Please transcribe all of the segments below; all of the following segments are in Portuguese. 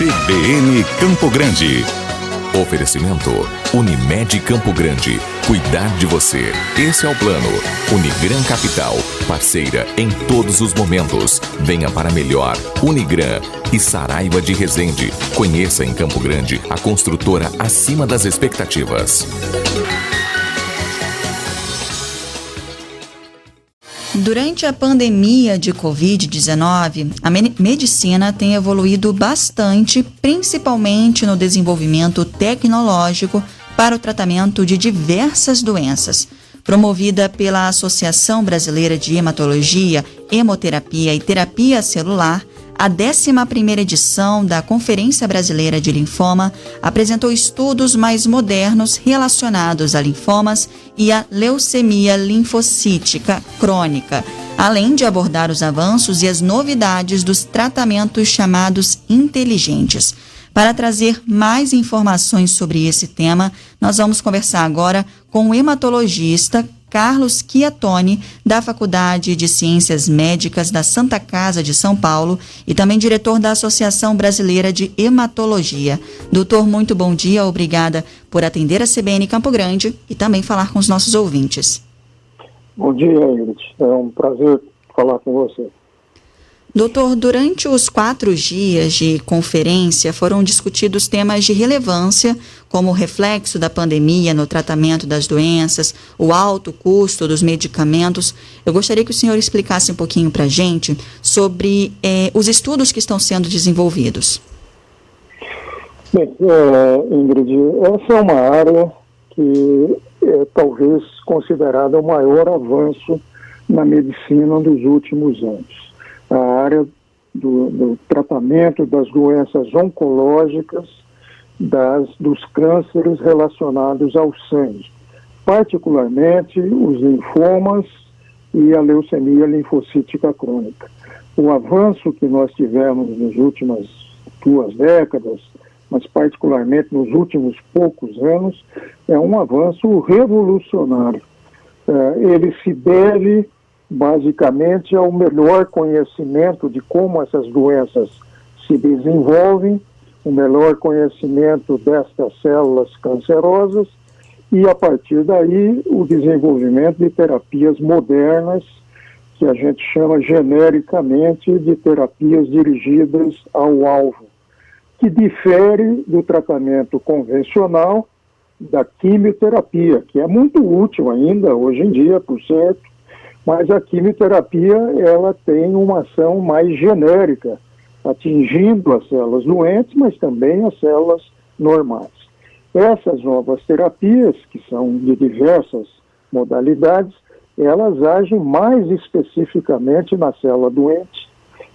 CBN Campo Grande. Oferecimento Unimed Campo Grande. Cuidar de você. Esse é o plano. Unigran Capital. Parceira em todos os momentos. Venha para melhor. Unigran e Saraiva de Resende. Conheça em Campo Grande a construtora acima das expectativas. Durante a pandemia de Covid-19, a medicina tem evoluído bastante, principalmente no desenvolvimento tecnológico para o tratamento de diversas doenças. Promovida pela Associação Brasileira de Hematologia, Hemoterapia e Terapia Celular, a 11ª edição da Conferência Brasileira de Linfoma apresentou estudos mais modernos relacionados a linfomas e a leucemia linfocítica crônica, além de abordar os avanços e as novidades dos tratamentos chamados inteligentes. Para trazer mais informações sobre esse tema, nós vamos conversar agora com o hematologista Carlos Chiatoni, da Faculdade de Ciências Médicas da Santa Casa de São Paulo e também diretor da Associação Brasileira de Hematologia. Doutor, muito bom dia, obrigada por atender a CBN Campo Grande e também falar com os nossos ouvintes. Bom dia, Ingrid. É um prazer falar com você. Doutor, durante os 4 dias de conferência foram discutidos temas de relevância, como o reflexo da pandemia no tratamento das doenças, o alto custo dos medicamentos. Eu gostaria que o senhor explicasse um pouquinho para a gente sobre os estudos que estão sendo desenvolvidos. Bem, Ingrid, essa é uma área que é talvez considerada o maior avanço na medicina dos últimos anos. A área do tratamento das doenças oncológicas, dos cânceres relacionados ao sangue, particularmente os linfomas e a leucemia linfocítica crônica. O avanço que nós tivemos nas últimas 2 décadas, mas particularmente nos últimos poucos anos, é um avanço revolucionário. Ele se deve basicamente ao melhor conhecimento de como essas doenças se desenvolvem, o melhor conhecimento destas células cancerosas e, a partir daí, o desenvolvimento de terapias modernas, que a gente chama genericamente de terapias dirigidas ao alvo, que difere do tratamento convencional da quimioterapia, que é muito útil ainda hoje em dia, por certo, mas a quimioterapia ela tem uma ação mais genérica, atingindo as células doentes, mas também as células normais. Essas novas terapias, que são de diversas modalidades, elas agem mais especificamente na célula doente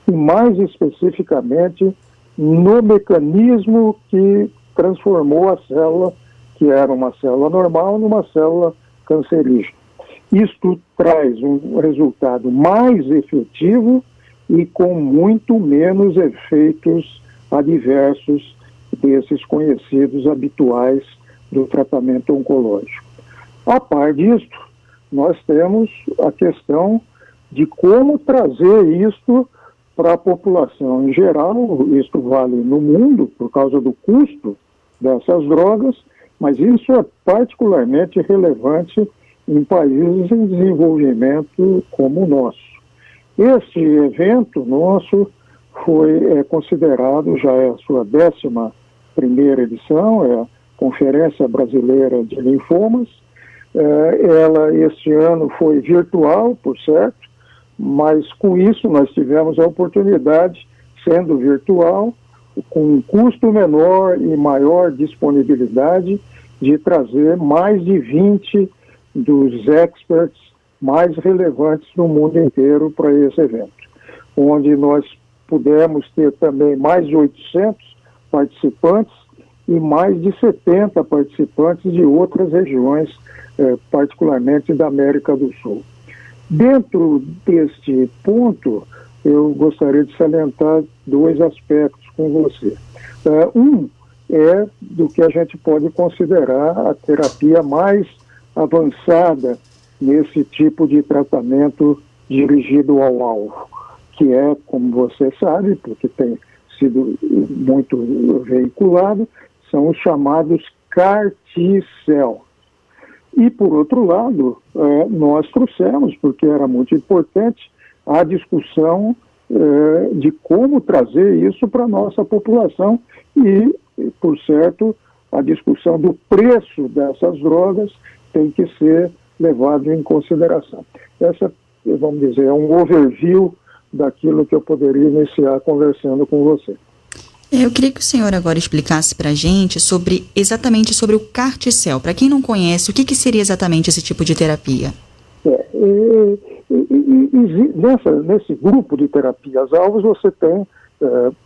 e mais especificamente no mecanismo que transformou a célula, que era uma célula normal, numa célula cancerígena. Isto traz um resultado mais efetivo e com muito menos efeitos adversos desses conhecidos habituais do tratamento oncológico. A par disto, nós temos a questão de como trazer isto para a população em geral. Isto vale no mundo por causa do custo dessas drogas, mas isso é particularmente relevante em países em desenvolvimento como o nosso. Este evento nosso foi considerado, já é a sua 11ª edição, é a Conferência Brasileira de Linfomas. Ela, este ano, foi virtual, por certo, mas com isso nós tivemos a oportunidade, sendo virtual, com um custo menor e maior disponibilidade, de trazer mais de 20 dos experts mais relevantes no mundo inteiro para esse evento, onde nós pudemos ter também mais de 800 participantes e mais de 70 participantes de outras regiões, particularmente da América do Sul. Dentro deste ponto, eu gostaria de salientar 2 aspectos com você. Um é do que a gente pode considerar a terapia mais avançada nesse tipo de tratamento dirigido ao alvo, que é, como você sabe, porque tem sido muito veiculado, são os chamados CAR T-cells. E, por outro lado, nós trouxemos, porque era muito importante, a discussão de como trazer isso para a nossa população e, por certo, a discussão do preço dessas drogas tem que ser levado em consideração. Essa, vamos dizer, é um overview daquilo que eu poderia iniciar conversando com você. Eu queria que o senhor agora explicasse para a gente exatamente sobre o CAR T-cell. Para quem não conhece, o que seria exatamente esse tipo de terapia? Nesse grupo de terapias-alvos, você tem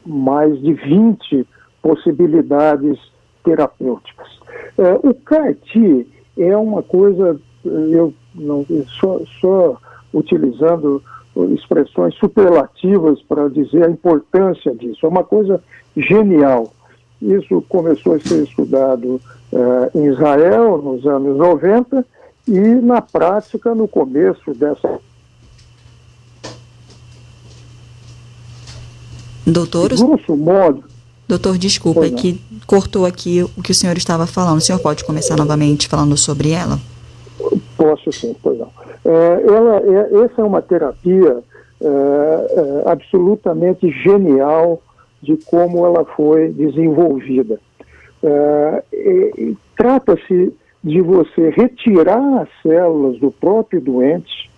mais de 20 possibilidades terapêuticas. O CAR-T é uma coisa, só utilizando expressões superlativas para dizer a importância disso. É uma coisa genial. Isso começou a ser estudado em Israel nos anos 90 e, na prática, no começo dessa... Grosso modo... Doutor, desculpa, é que cortou aqui o que o senhor estava falando. O senhor pode começar novamente falando sobre ela? Posso sim, pois não. Essa é uma terapia absolutamente genial de como ela foi desenvolvida. Trata-se de você retirar as células do próprio doente,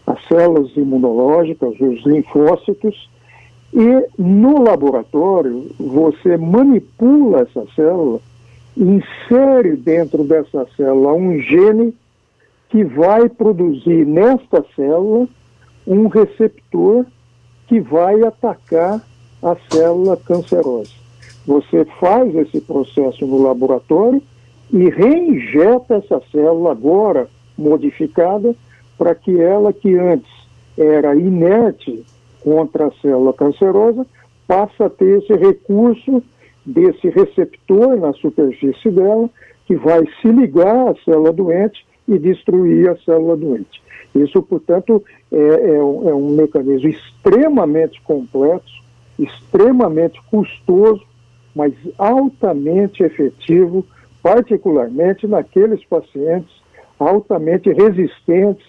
as células imunológicas, os linfócitos, e no laboratório você manipula essa célula, insere dentro dessa célula um gene que vai produzir nesta célula um receptor que vai atacar a célula cancerosa. Você faz esse processo no laboratório e reinjeta essa célula agora modificada para que ela, que antes era inerte contra a célula cancerosa, passa a ter esse recurso desse receptor na superfície dela, que vai se ligar à célula doente e destruir a célula doente. Isso, portanto, é um mecanismo extremamente complexo, extremamente custoso, mas altamente efetivo, particularmente naqueles pacientes altamente resistentes,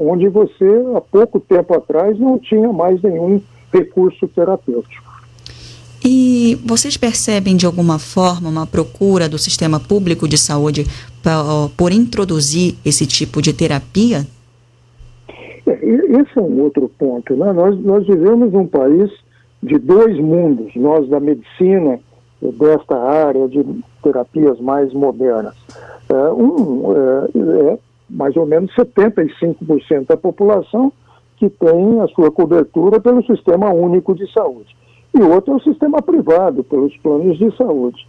onde você, há pouco tempo atrás, não tinha mais nenhum recurso terapêutico. E vocês percebem, de alguma forma, uma procura do sistema público de saúde por introduzir esse tipo de terapia? Esse é um outro ponto, né? Nós vivemos num país de dois mundos, nós da medicina, desta área de terapias mais modernas. Mais ou menos 75% da população que tem a sua cobertura pelo Sistema Único de Saúde. E outro é o sistema privado, pelos planos de saúde.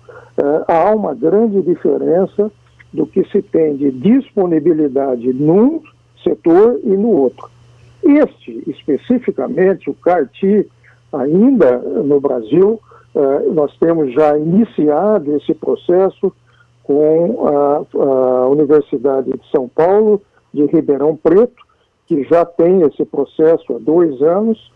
Há uma grande diferença do que se tem de disponibilidade num setor e no outro. Este, especificamente, o CAR-T, ainda no Brasil, nós temos já iniciado esse processo com a Universidade de São Paulo, de Ribeirão Preto, que já tem esse processo há 2 anos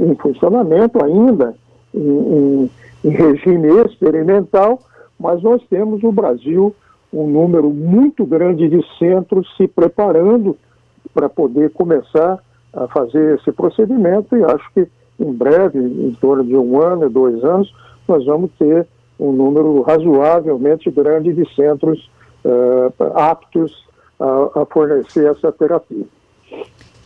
em funcionamento, ainda em regime experimental, mas nós temos no Brasil um número muito grande de centros se preparando para poder começar a fazer esse procedimento, e acho que em breve, em torno de 1 ano, 2 anos, nós vamos ter um número razoavelmente grande de centros aptos a fornecer essa terapia.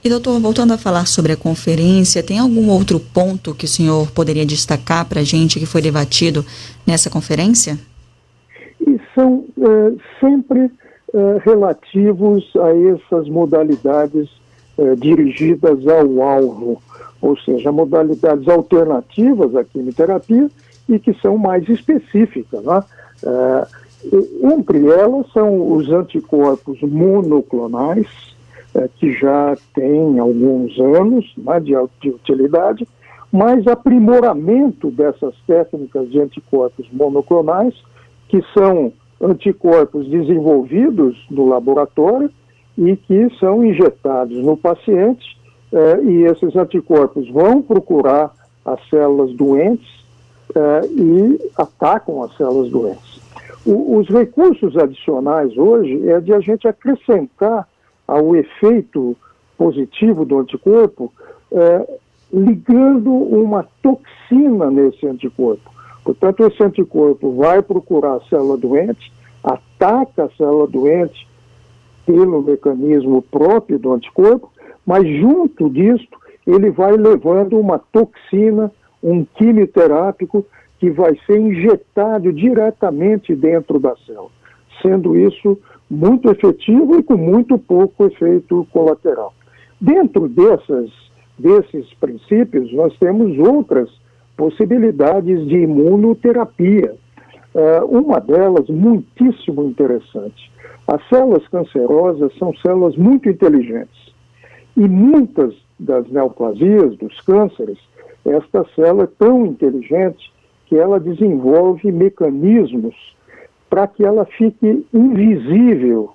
E, doutor, voltando a falar sobre a conferência, tem algum outro ponto que o senhor poderia destacar para a gente que foi debatido nessa conferência? E são sempre relativos a essas modalidades dirigidas ao alvo, ou seja, modalidades alternativas à quimioterapia e que são mais específicas, né? Entre elas são os anticorpos monoclonais, que já têm alguns anos, né, de utilidade, mas aprimoramento dessas técnicas de anticorpos monoclonais, que são anticorpos desenvolvidos no laboratório e que são injetados no paciente, e esses anticorpos vão procurar as células doentes e atacam as células doentes. Os recursos adicionais hoje é de a gente acrescentar ao efeito positivo do anticorpo, ligando uma toxina nesse anticorpo. Portanto, esse anticorpo vai procurar a célula doente, ataca a célula doente pelo mecanismo próprio do anticorpo, mas junto disto ele vai levando uma toxina, um quimioterápico, que vai ser injetado diretamente dentro da célula, sendo isso muito efetivo e com muito pouco efeito colateral. Dentro desses princípios, nós temos outras possibilidades de imunoterapia. Uma delas, muitíssimo interessante. As células cancerosas são células muito inteligentes. E muitas das neoplasias, dos cânceres, esta célula é tão inteligente que ela desenvolve mecanismos para que ela fique invisível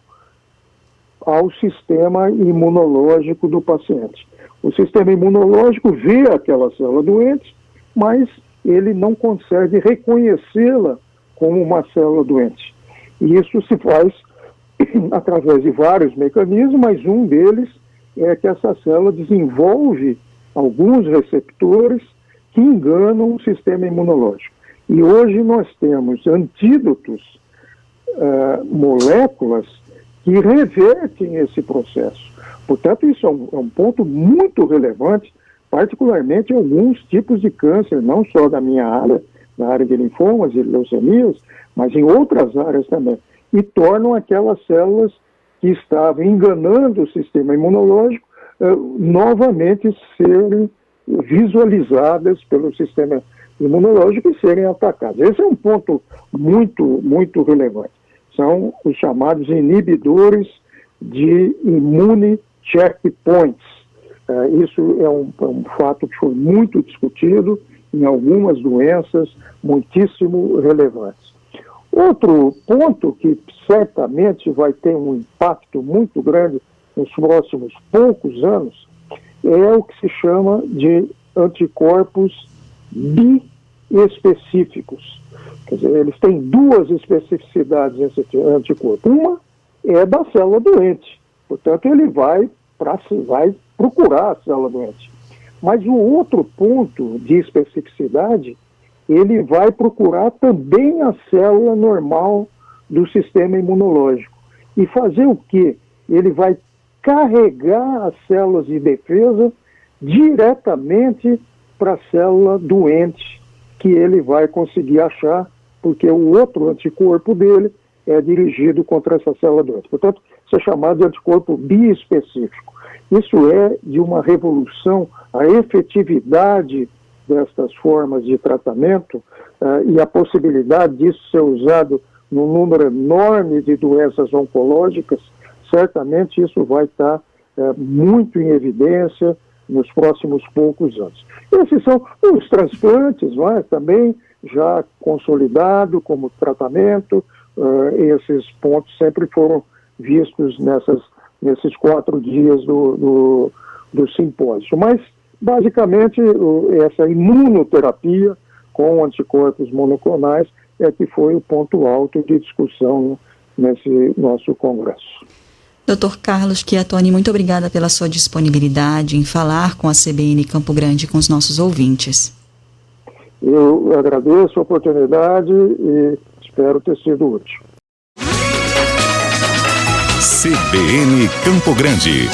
ao sistema imunológico do paciente. O sistema imunológico vê aquela célula doente, mas ele não consegue reconhecê-la como uma célula doente. E isso se faz através de vários mecanismos, mas um deles é que essa célula desenvolve alguns receptores que enganam o sistema imunológico. E hoje nós temos antídotos, moléculas que revertem esse processo. Portanto, isso é um ponto muito relevante, particularmente em alguns tipos de câncer, não só da minha área, na área de linfomas e leucemias, mas em outras áreas também. E tornam aquelas células que estavam enganando o sistema imunológico novamente serem visualizadas pelo sistema imunológico e serem atacadas. Esse é um ponto muito, muito relevante. São os chamados inibidores de immune checkpoints. Isso é um fato que foi muito discutido em algumas doenças muitíssimo relevantes. Outro ponto que certamente vai ter um impacto muito grande nos próximos poucos anos é o que se chama de anticorpos biespecíficos. Quer dizer, eles têm duas especificidades nesse anticorpo. Uma é da célula doente, portanto ele vai procurar a célula doente. Mas o outro ponto de especificidade, ele vai procurar também a célula normal do sistema imunológico. E fazer o quê? Ele vai carregar as células de defesa diretamente para a célula doente, que ele vai conseguir achar, porque o outro anticorpo dele é dirigido contra essa célula doente. Portanto, isso é chamado de anticorpo biespecífico. Isso é de uma revolução, a efetividade destas formas de tratamento e a possibilidade disso ser usado num número enorme de doenças oncológicas, certamente isso vai estar muito em evidência nos próximos poucos anos. Esses são os transplantes, não é? Também já consolidado como tratamento, esses pontos sempre foram vistos nesses 4 dias do simpósio. Mas, basicamente, essa imunoterapia com anticorpos monoclonais é que foi o ponto alto de discussão nesse nosso congresso. Dr. Carlos Chiattoni, muito obrigada pela sua disponibilidade em falar com a CBN Campo Grande com os nossos ouvintes. Eu agradeço a oportunidade e espero ter sido útil. CBN Campo Grande.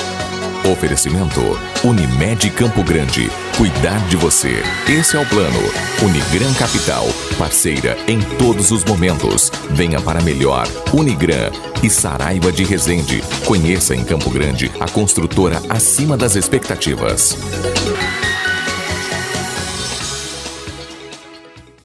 Oferecimento Unimed Campo Grande. Cuidar de você. Esse é o plano. Unigran Capital. Parceira em todos os momentos. Venha para melhor. Unigran e Saraiva de Resende. Conheça em Campo Grande a construtora acima das expectativas.